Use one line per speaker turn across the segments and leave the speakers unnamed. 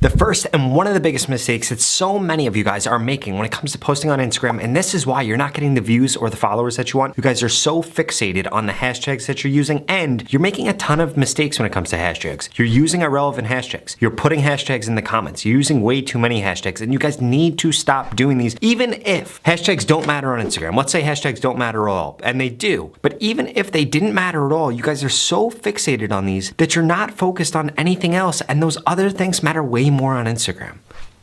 The first and one of the biggest mistakes that so many of you guys are making when it comes to posting on Instagram, and this is why you're not getting the views or the followers that you want, you guys are so fixated on the hashtags that you're using, and you're making a ton of mistakes when it comes to hashtags. You're using irrelevant hashtags. You're putting hashtags in the comments. You're using way too many hashtags, and you guys need to stop doing these, even if hashtags don't matter on Instagram. Let's say hashtags don't matter at all, and they do. But even if they didn't matter at all, you guys are so fixated on these that you're not focused on anything else, and those other things matter way more on Instagram.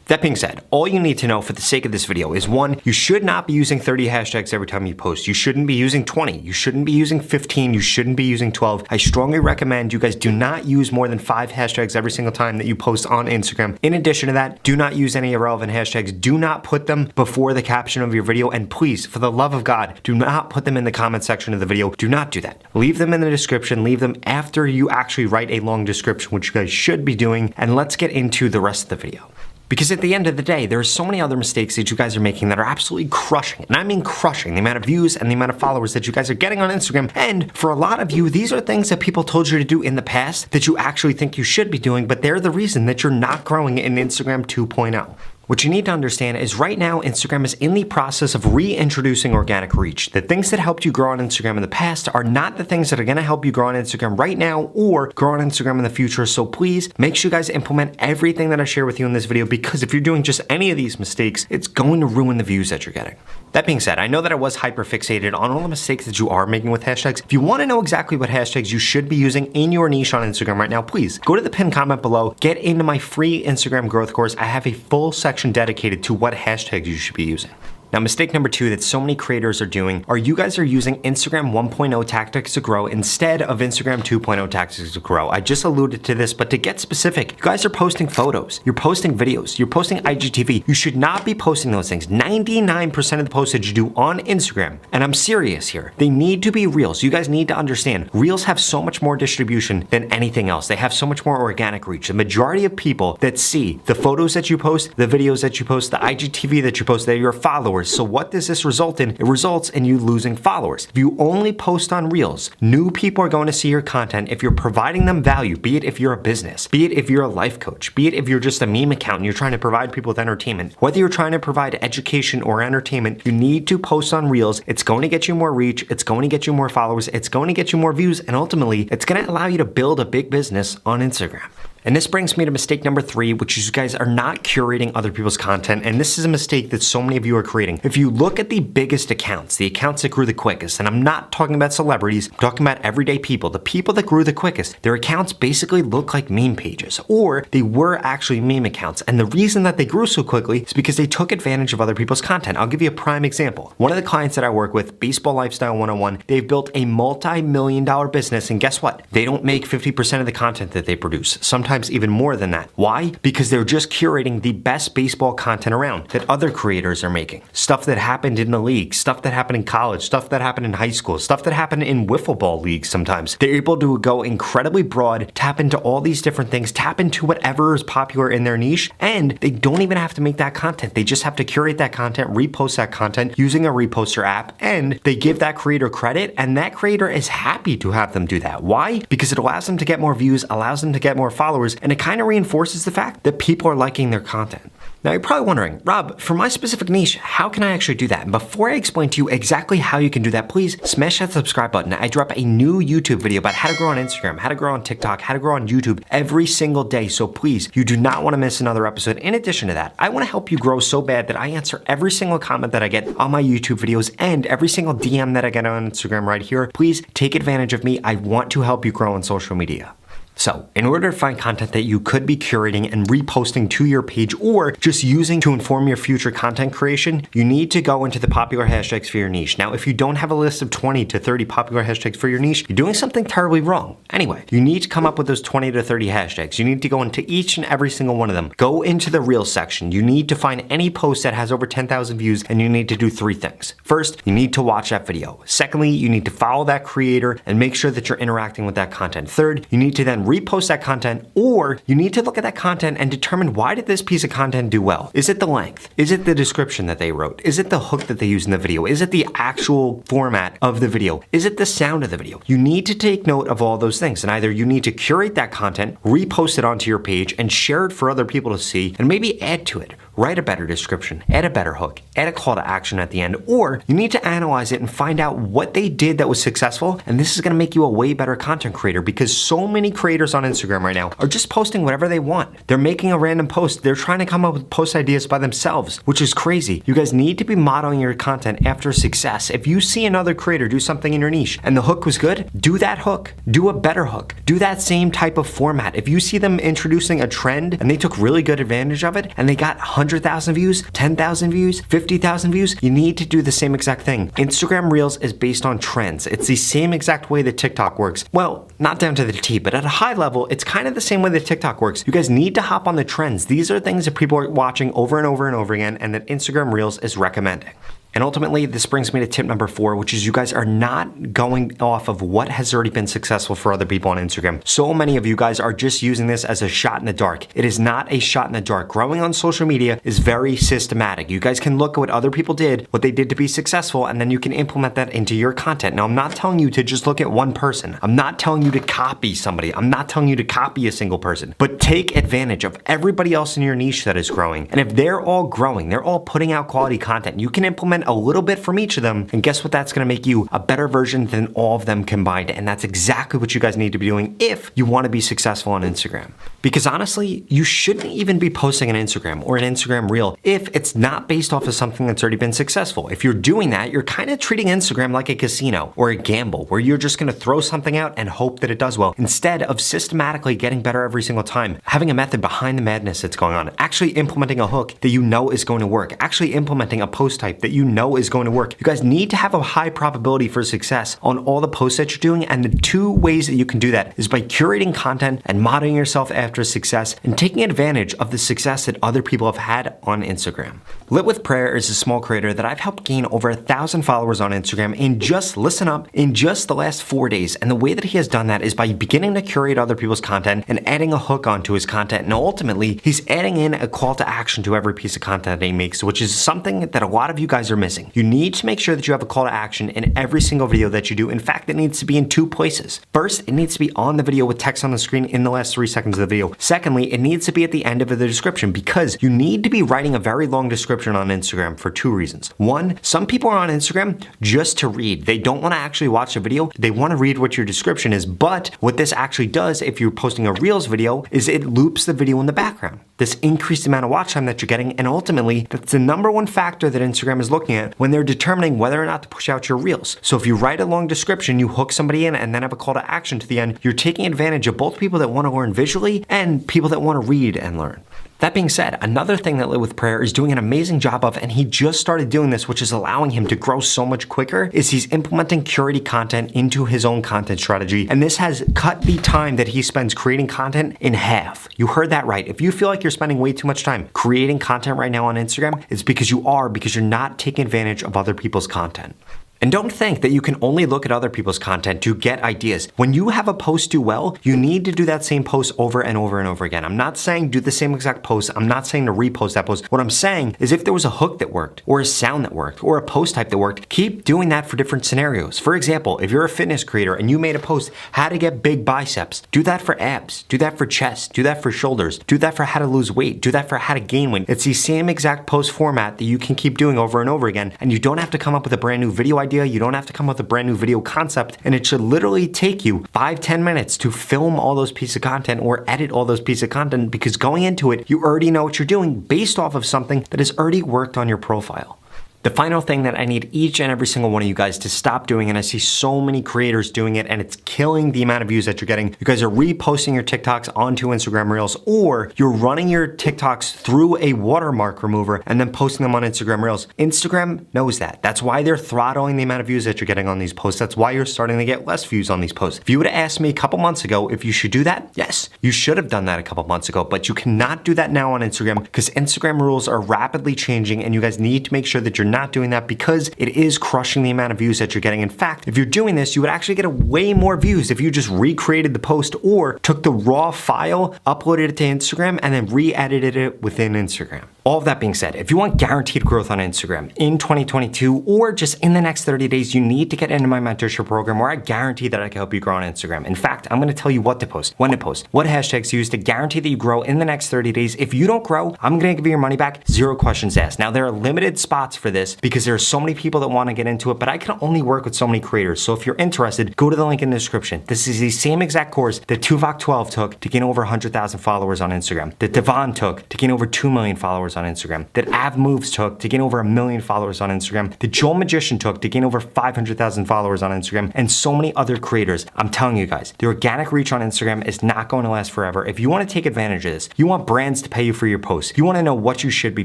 That being said, all you need to know for the sake of this video is 1, you should not be using 30 hashtags every time you post. You shouldn't be using 20. You shouldn't be using 15. You shouldn't be using 12. I strongly recommend you guys do not use more than 5 hashtags every single time that you post on Instagram. In addition to that, do not use any irrelevant hashtags. Do not put them before the caption of your video. And please, for the love of God, do not put them in the comment section of the video. Do not do that. Leave them in the description. Leave them after you actually write a long description, which you guys should be doing. And let's get into the rest of the video. Because at the end of the day, there are so many other mistakes that you guys are making that are absolutely crushing. And I mean crushing the amount of views and the amount of followers that you guys are getting on Instagram. And for a lot of you, these are things that people told you to do in the past that you actually think you should be doing, but they're the reason that you're not growing in Instagram 2.0. What you need to understand is right now, Instagram is in the process of reintroducing organic reach. The things that helped you grow on Instagram in the past are not the things that are gonna help you grow on Instagram right now or grow on Instagram in the future. So please make sure you guys implement everything that I share with you in this video, because if you're doing just any of these mistakes, it's going to ruin the views that you're getting. That being said, I know that I was hyper fixated on all the mistakes that you are making with hashtags. If you want to know exactly what hashtags you should be using in your niche on Instagram right now, please go to the pinned comment below, get into my free Instagram growth course. I have a full section dedicated to what hashtags you should be using. Now, mistake number 2 that so many creators are doing are you guys are using Instagram 1.0 tactics to grow instead of Instagram 2.0 tactics to grow. I just alluded to this, but to get specific, you guys are posting photos, you're posting videos, you're posting IGTV. You should not be posting those things. 99% of the posts that you do on Instagram, and I'm serious here, they need to be reels. You guys need to understand, reels have so much more distribution than anything else. They have so much more organic reach. The majority of people that see the photos that you post, the videos that you post, the IGTV that you post, they're your followers. So what does this result in? It results in you losing followers. If you only post on Reels, new people are going to see your content if you're providing them value, be it if you're a business, be it if you're a life coach, be it if you're just a meme account and you're trying to provide people with entertainment. Whether you're trying to provide education or entertainment, you need to post on Reels. It's going to get you more reach, it's going to get you more followers, it's going to get you more views, and ultimately, it's going to allow you to build a big business on Instagram. And this brings me to mistake number 3, which is you guys are not curating other people's content. And this is a mistake that so many of you are creating. If you look at the biggest accounts, the accounts that grew the quickest, and I'm not talking about celebrities, I'm talking about everyday people, the people that grew the quickest, their accounts basically look like meme pages, or they were actually meme accounts. And the reason that they grew so quickly is because they took advantage of other people's content. I'll give you a prime example. One of the clients that I work with, Baseball Lifestyle 101, they've built a multi-million-dollar business, and guess what? They don't make 50% of the content that they produce. Sometimes even more than that. Why? Because they're just curating the best baseball content around that other creators are making. Stuff that happened in the league, stuff that happened in college, stuff that happened in high school, stuff that happened in wiffle ball leagues sometimes. They're able to go incredibly broad, tap into all these different things, tap into whatever is popular in their niche, and they don't even have to make that content. They just have to curate that content, repost that content using a reposter app, and they give that creator credit, and that creator is happy to have them do that. Why? Because it allows them to get more views, allows them to get more followers, and it kind of reinforces the fact that people are liking their content. Now you're probably wondering, Rob, for my specific niche, how can I actually do that? And before I explain to you exactly how you can do that, please smash that subscribe button. I drop a new YouTube video about how to grow on Instagram, how to grow on TikTok, how to grow on YouTube every single day. So please, you do not want to miss another episode. In addition to that, I want to help you grow so bad that I answer every single comment that I get on my YouTube videos and every single DM that I get on Instagram right here. Please take advantage of me. I want to help you grow on social media. So, in order to find content that you could be curating and reposting to your page or just using to inform your future content creation, you need to go into the popular hashtags for your niche. Now, if you don't have a list of 20 to 30 popular hashtags for your niche, you're doing something terribly wrong. Anyway, you need to come up with those 20 to 30 hashtags. You need to go into each and every single one of them. Go into the Reels section. You need to find any post that has over 10,000 views, and you need to do 3 things. First, you need to watch that video. Secondly, you need to follow that creator and make sure that you're interacting with that content. Third, you need to then repost that content, or you need to look at that content and determine, why did this piece of content do well? Is it the length? Is it the description that they wrote? Is it the hook that they use in the video? Is it the actual format of the video? Is it the sound of the video? You need to take note of all those things, and either you need to curate that content, repost it onto your page, and share it for other people to see, and maybe add to it. Write a better description, add a better hook, add a call to action at the end, or you need to analyze it and find out what they did that was successful, and this is gonna make you a way better content creator, because so many creators on Instagram right now are just posting whatever they want. They're making a random post, they're trying to come up with post ideas by themselves, which is crazy. You guys need to be modeling your content after success. If you see another creator do something in your niche and the hook was good, do that hook, do a better hook, do that same type of format. If you see them introducing a trend and they took really good advantage of it and they got 100,000 views, 10,000 views, 50,000 views, you need to do the same exact thing. Instagram Reels is based on trends. It's the same exact way that TikTok works. Well, not down to the T, but at a high level, it's kind of the same way that TikTok works. You guys need to hop on the trends. These are things that people are watching over and over and over again, and that Instagram Reels is recommending. And ultimately, this brings me to tip number 4, which is you guys are not going off of what has already been successful for other people on Instagram. So many of you guys are just using this as a shot in the dark. It is not a shot in the dark. Growing on social media is very systematic. You guys can look at what other people did, what they did to be successful, and then you can implement that into your content. Now, I'm not telling you to just look at one person. I'm not telling you to copy somebody. I'm not telling you to copy a single person, but take advantage of everybody else in your niche that is growing. And if they're all growing, they're all putting out quality content, you can implement a little bit from each of them, and guess what? That's gonna make you a better version than all of them combined, and that's exactly what you guys need to be doing if you wanna be successful on Instagram. Because honestly, you shouldn't even be posting an Instagram or an Instagram Reel if it's not based off of something that's already been successful. If you're doing that, you're kind of treating Instagram like a casino or a gamble, where you're just gonna throw something out and hope that it does well, instead of systematically getting better every single time, having a method behind the madness that's going on, actually implementing a hook that you know is going to work, actually implementing a post type that you know is going to work. You guys need to have a high probability for success on all the posts that you're doing, and the 2 ways that you can do that is by curating content and modeling yourself after success and taking advantage of the success that other people have had on Instagram. Lit with Prayer is a small creator that I've helped gain over 1,000 followers on Instagram in just, listen up, in just the last 4 days. And the way that he has done that is by beginning to curate other people's content and adding a hook onto his content. And ultimately, he's adding in a call to action to every piece of content that he makes, which is something that a lot of you guys are missing. You need to make sure that you have a call to action in every single video that you do. In fact, it needs to be in 2 places. First, it needs to be on the video with text on the screen in the last 3 seconds of the video. Secondly, it needs to be at the end of the description, because you need to be writing a very long description on Instagram for 2 reasons. 1, some people are on Instagram just to read. They don't want to actually watch the video. They want to read what your description is. But what this actually does, if you're posting a Reels video, is it loops the video in the background. This increased amount of watch time that you're getting, and ultimately, that's the #1 factor that Instagram is looking at when they're determining whether or not to push out your Reels. So if you write a long description, you hook somebody in, and then have a call to action to the end, you're taking advantage of both people that want to learn visually and people that want to read and learn. That being said, another thing that Lit with Prayer is doing an amazing job of, and he just started doing this, which is allowing him to grow so much quicker, is he's implementing curated content into his own content strategy. And this has cut the time that he spends creating content in half. You heard that right. If you feel like you're spending way too much time creating content right now on Instagram, it's because you're not taking advantage of other people's content. And don't think that you can only look at other people's content to get ideas. When you have a post do well, you need to do that same post over and over and over again. I'm not saying do the same exact post. I'm not saying to repost that post. What I'm saying is if there was a hook that worked, or a sound that worked, or a post type that worked, keep doing that for different scenarios. For example, if you're a fitness creator and you made a post, how to get big biceps, do that for abs, do that for chest, do that for shoulders, do that for how to lose weight, do that for how to gain weight. It's the same exact post format that you can keep doing over and over again, and you don't have to come up with a brand new video idea. You don't have to come up with a brand new video concept, and it should literally take you 5-10 minutes to film all those pieces of content or edit all those pieces of content, because going into it, you already know what you're doing based off of something that has already worked on your profile. The final thing that I need each and every single one of you guys to stop doing, and I see so many creators doing it, and it's killing the amount of views that you're getting. You guys are reposting your TikToks onto Instagram Reels, or you're running your TikToks through a watermark remover and then posting them on Instagram Reels. Instagram knows that. That's why they're throttling the amount of views that you're getting on these posts. That's why you're starting to get less views on these posts. If you would have asked me a couple months ago if you should do that, yes, you should have done that a couple months ago, but you cannot do that now on Instagram, because Instagram rules are rapidly changing, and you guys need to make sure that you're not doing that because it is crushing the amount of views that you're getting. In fact, if you're doing this, you would actually get a way more views if you just recreated the post or took the raw file, uploaded it to Instagram, and then re-edited it within Instagram. All of that being said, if you want guaranteed growth on Instagram in 2022 or just in the next 30 days, you need to get into my mentorship program where I guarantee that I can help you grow on Instagram. In fact, I'm gonna tell you what to post, when to post, what hashtags to use to guarantee that you grow in the next 30 days. If you don't grow, I'm gonna give you your money back, 0 questions asked. Now, there are limited spots for this because there are so many people that wanna get into it, but I can only work with so many creators. So if you're interested, go to the link in the description. This is the same exact course that Tuvok12 took to gain over 100,000 followers on Instagram, that Devon took to gain over 2 million followers on Instagram, that Av Moves took to gain over 1 million followers on Instagram, that Joel Magician took to gain over 500,000 followers on Instagram, and so many other creators. I'm telling you guys, the organic reach on Instagram is not going to last forever. If you want to take advantage of this, you want brands to pay you for your posts, you want to know what you should be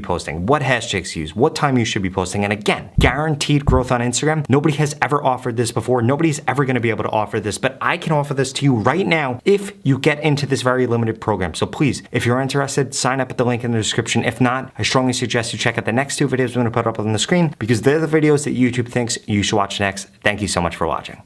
posting, what hashtags to use, what time you should be posting, and again, guaranteed growth on Instagram. Nobody has ever offered this before. Nobody's ever going to be able to offer this, but I can offer this to you right now if you get into this very limited program. So please, if you're interested, sign up at the link in the description. If not, I strongly suggest you check out the next 2 videos I'm going to put up on the screen because they're the videos that YouTube thinks you should watch next. Thank you so much for watching.